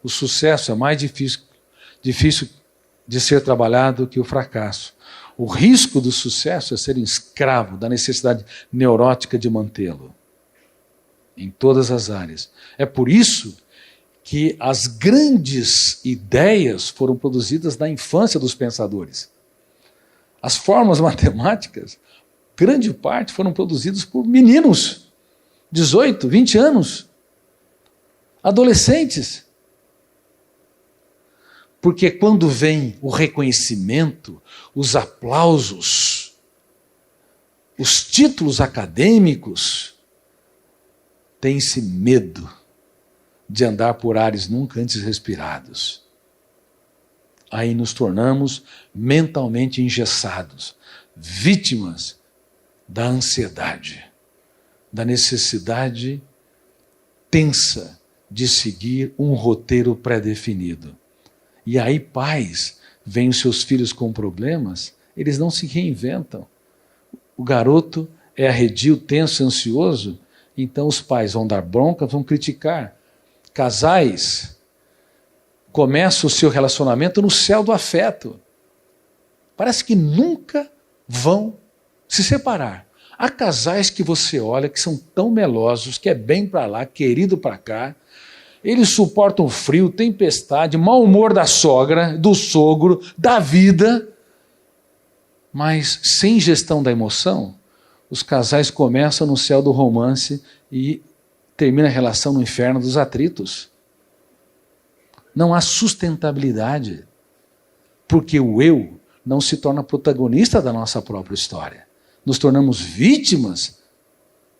o sucesso é mais difícil de ser trabalhado que o fracasso. O risco do sucesso é ser escravo da necessidade neurótica de mantê-lo em todas as áreas. É por isso que as grandes ideias foram produzidas na infância dos pensadores. As fórmulas matemáticas, grande parte, foram produzidas por meninos, 18, 20 anos, adolescentes. Porque quando vem o reconhecimento, os aplausos, os títulos acadêmicos, tem-se medo de andar por ares nunca antes respirados. Aí nos tornamos mentalmente engessados, vítimas da ansiedade, da necessidade tensa de seguir um roteiro pré-definido. E aí pais veem os seus filhos com problemas, eles não se reinventam. O garoto é arredio, tenso, ansioso, então os pais vão dar bronca, vão criticar. Casais começam o seu relacionamento no céu do afeto. Parece que nunca vão se separar. Há casais que você olha que são tão melosos, que é bem para lá, querido para cá. Eles suportam frio, tempestade, mau humor da sogra, do sogro, da vida. Mas sem gestão da emoção, os casais começam no céu do romance e termina a relação no inferno dos atritos. Não há sustentabilidade, porque o eu não se torna protagonista da nossa própria história. Nos tornamos vítimas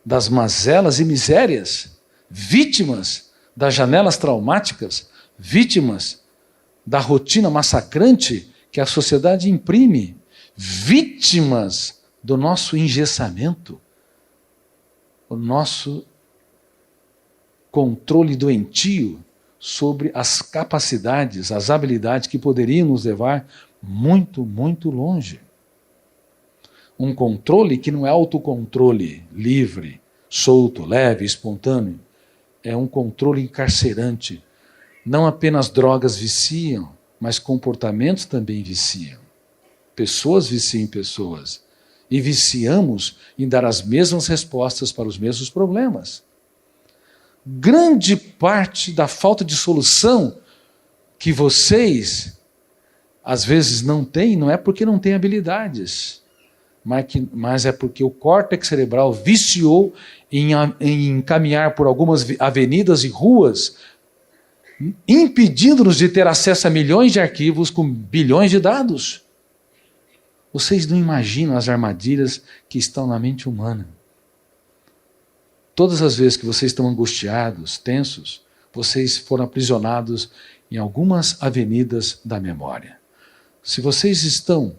das mazelas e misérias, vítimas das janelas traumáticas, vítimas da rotina massacrante que a sociedade imprime, vítimas do nosso engessamento, o nosso controle doentio sobre as capacidades, as habilidades que poderiam nos levar muito, muito longe. Um controle que não é autocontrole livre, solto, leve, espontâneo. É um controle encarcerante. Não apenas drogas viciam, mas comportamentos também viciam. Pessoas viciam pessoas. E viciamos em dar as mesmas respostas para os mesmos problemas. Grande parte da falta de solução que vocês, às vezes, não têm, não é porque não têm habilidades, mas é porque o córtex cerebral viciou em caminhar por algumas avenidas e ruas, impedindo-nos de ter acesso a milhões de arquivos com bilhões de dados. Vocês não imaginam as armadilhas que estão na mente humana. Todas as vezes que vocês estão angustiados, tensos, vocês foram aprisionados em algumas avenidas da memória. Se vocês estão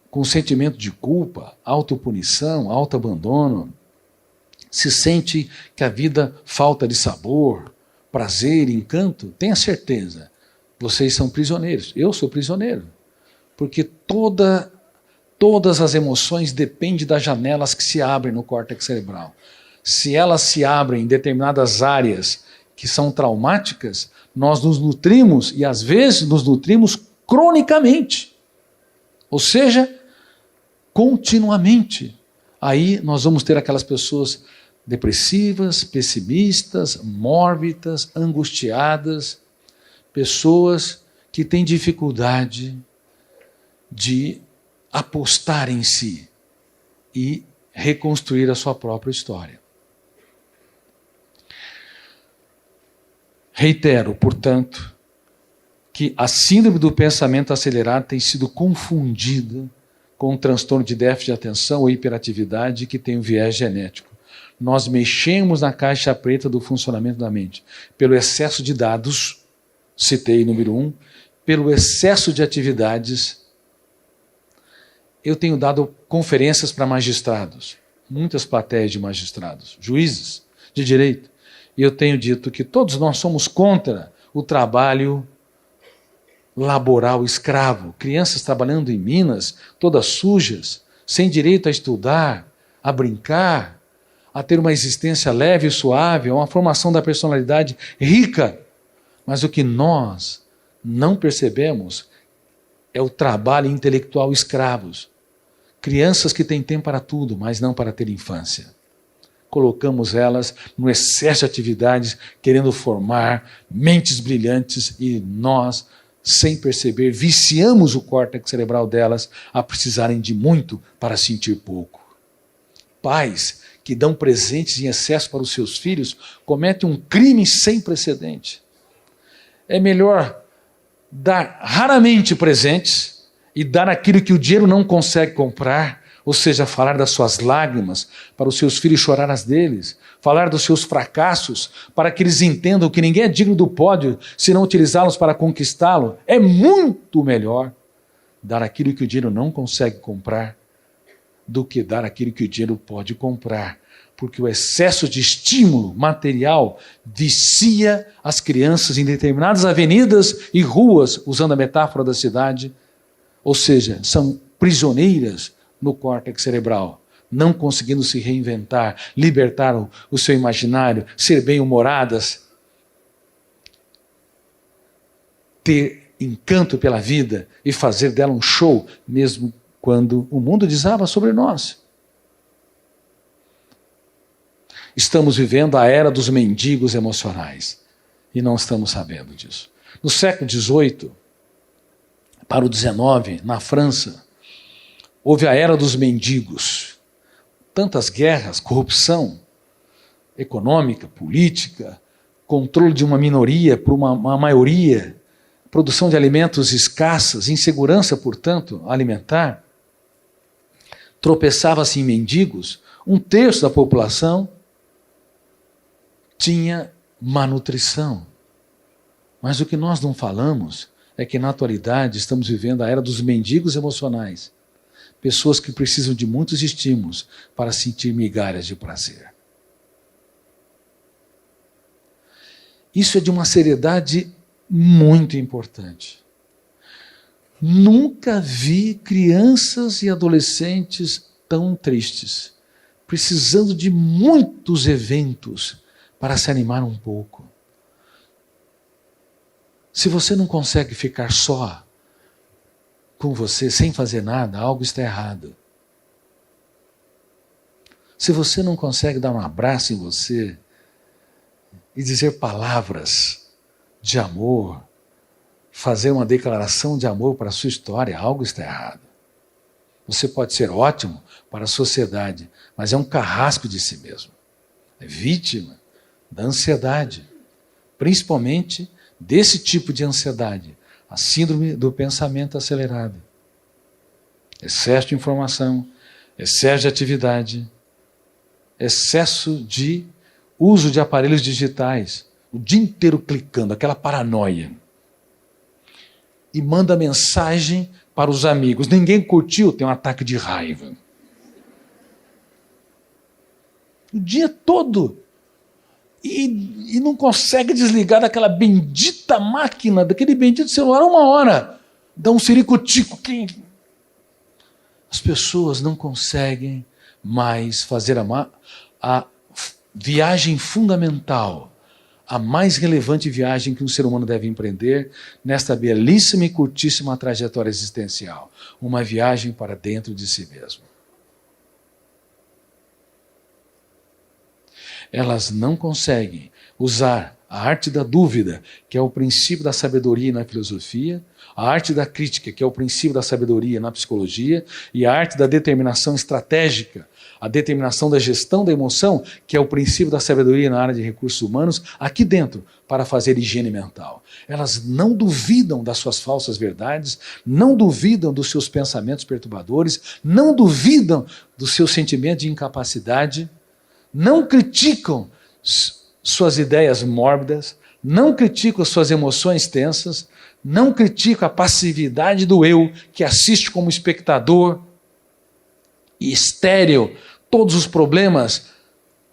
com sentimento de culpa, autopunição, autoabandono, se sente que a vida falta de sabor, prazer, encanto, tenha certeza, vocês são prisioneiros. Eu sou prisioneiro. Porque todas as emoções dependem das janelas que se abrem no córtex cerebral. Se elas se abrem em determinadas áreas que são traumáticas, nós nos nutrimos, e às vezes nos nutrimos cronicamente. Ou seja, continuamente. Aí nós vamos ter aquelas pessoas depressivas, pessimistas, mórbidas, angustiadas, pessoas que têm dificuldade de apostar em si e reconstruir a sua própria história. Reitero, portanto, que a síndrome do pensamento acelerado tem sido confundida com um transtorno de déficit de atenção ou hiperatividade que tem um viés genético. Nós mexemos na caixa preta do funcionamento da mente pelo excesso de dados, citei número 1, pelo excesso de atividades. Eu tenho dado conferências para magistrados, muitas plateias de magistrados, juízes de direito, e eu tenho dito que todos nós somos contra o trabalho laboral escravo, crianças trabalhando em minas, todas sujas, sem direito a estudar, a brincar, a ter uma existência leve e suave, a uma formação da personalidade rica. Mas o que nós não percebemos é o trabalho intelectual escravos. Crianças que têm tempo para tudo, mas não para ter infância. Colocamos elas no excesso de atividades, querendo formar mentes brilhantes, e nós, sem perceber, viciamos o córtex cerebral delas a precisarem de muito para sentir pouco. Pais que dão presentes em excesso para os seus filhos cometem um crime sem precedente. É melhor dar raramente presentes e dar aquilo que o dinheiro não consegue comprar, ou seja, falar das suas lágrimas para os seus filhos chorar as deles, falar dos seus fracassos para que eles entendam que ninguém é digno do pódio se não utilizá-los para conquistá-lo. É muito melhor dar aquilo que o dinheiro não consegue comprar do que dar aquilo que o dinheiro pode comprar, porque o excesso de estímulo material vicia as crianças em determinadas avenidas e ruas, usando a metáfora da cidade, ou seja, são prisioneiras no córtex cerebral, não conseguindo se reinventar, libertar o seu imaginário, ser bem-humoradas, ter encanto pela vida e fazer dela um show, mesmo quando o mundo desaba sobre nós. Estamos vivendo a era dos mendigos emocionais e não estamos sabendo disso. No século XVIII para o XIX, na França, houve a era dos mendigos. Tantas guerras, corrupção econômica, política, controle de uma minoria por uma maioria, produção de alimentos escassas, insegurança, portanto, alimentar. Tropeçava-se em mendigos, 1/3 da população tinha má nutrição. Mas o que nós não falamos é que na atualidade estamos vivendo a era dos mendigos emocionais. Pessoas que precisam de muitos estímulos para sentir migalhas de prazer. Isso é de uma seriedade muito importante. Nunca vi crianças e adolescentes tão tristes, precisando de muitos eventos para se animar um pouco. Se você não consegue ficar só com você, sem fazer nada, algo está errado. Se você não consegue dar um abraço em você e dizer palavras de amor, fazer uma declaração de amor para a sua história, algo está errado. Você pode ser ótimo para a sociedade, mas é um carrasco de si mesmo. É vítima da ansiedade, principalmente desse tipo de ansiedade, a síndrome do pensamento acelerado. Excesso de informação, excesso de atividade, excesso de uso de aparelhos digitais, o dia inteiro clicando, aquela paranoia. E manda mensagem para os amigos. Ninguém curtiu, tem um ataque de raiva. O dia todo. E não consegue desligar daquela bendita máquina, daquele bendito celular 1 hora. Dá um ciricutico. As pessoas não conseguem mais fazer a viagem fundamental, a mais relevante viagem que um ser humano deve empreender nesta belíssima e curtíssima trajetória existencial. Uma viagem para dentro de si mesmo. Elas não conseguem usar a arte da dúvida, que é o princípio da sabedoria na filosofia, a arte da crítica, que é o princípio da sabedoria na psicologia, e a arte da determinação estratégica, a determinação da gestão da emoção, que é o princípio da sabedoria na área de recursos humanos, aqui dentro, para fazer higiene mental. Elas não duvidam das suas falsas verdades, não duvidam dos seus pensamentos perturbadores, não duvidam do seu sentimento de incapacidade, não criticam suas ideias mórbidas, não criticam suas emoções tensas, não criticam a passividade do eu, que assiste como espectador e estéril todos os problemas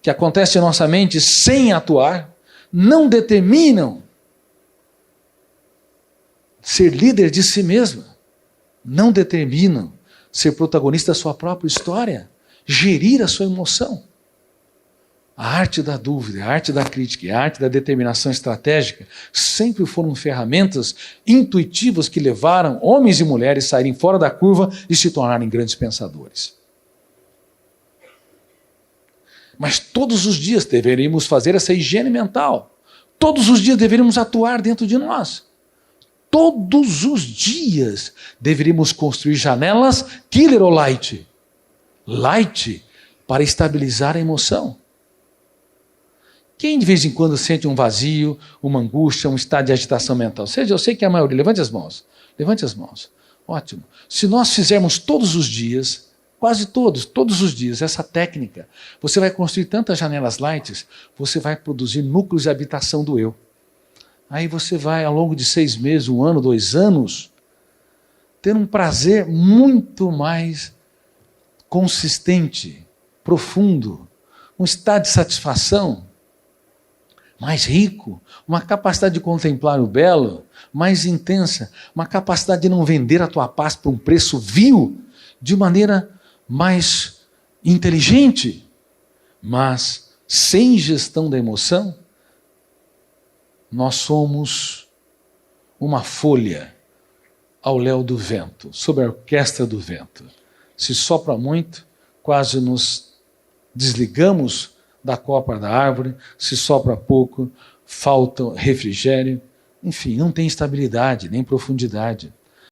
que acontecem em nossa mente sem atuar, não determinam ser líder de si mesma, não determinam ser protagonista da sua própria história, gerir a sua emoção. A arte da dúvida, a arte da crítica e a arte da determinação estratégica sempre foram ferramentas intuitivas que levaram homens e mulheres a saírem fora da curva e se tornarem grandes pensadores. Mas todos os dias deveríamos fazer essa higiene mental. Todos os dias deveríamos atuar dentro de nós. Todos os dias deveríamos construir janelas killer ou light. Light para estabilizar a emoção. Quem de vez em quando sente um vazio, uma angústia, um estado de agitação mental? Seja, eu sei que é a maioria. Levante as mãos. Levante as mãos. Ótimo. Se nós fizermos todos os dias, quase todos os dias, essa técnica, você vai construir tantas janelas lights, você vai produzir núcleos de habitação do eu. Aí você vai, ao longo de 6 meses, 1 ano, 2 anos, ter um prazer muito mais consistente, profundo, um estado de satisfação mais rico, uma capacidade de contemplar o belo mais intensa, uma capacidade de não vender a tua paz por um preço vil, de maneira mais inteligente, mas sem gestão da emoção, nós somos uma folha ao léu do vento, sob a orquestra do vento. Se sopra muito, quase nos desligamos da copa da árvore, se sopra pouco, falta refrigério, enfim, não tem estabilidade, nem profundidade.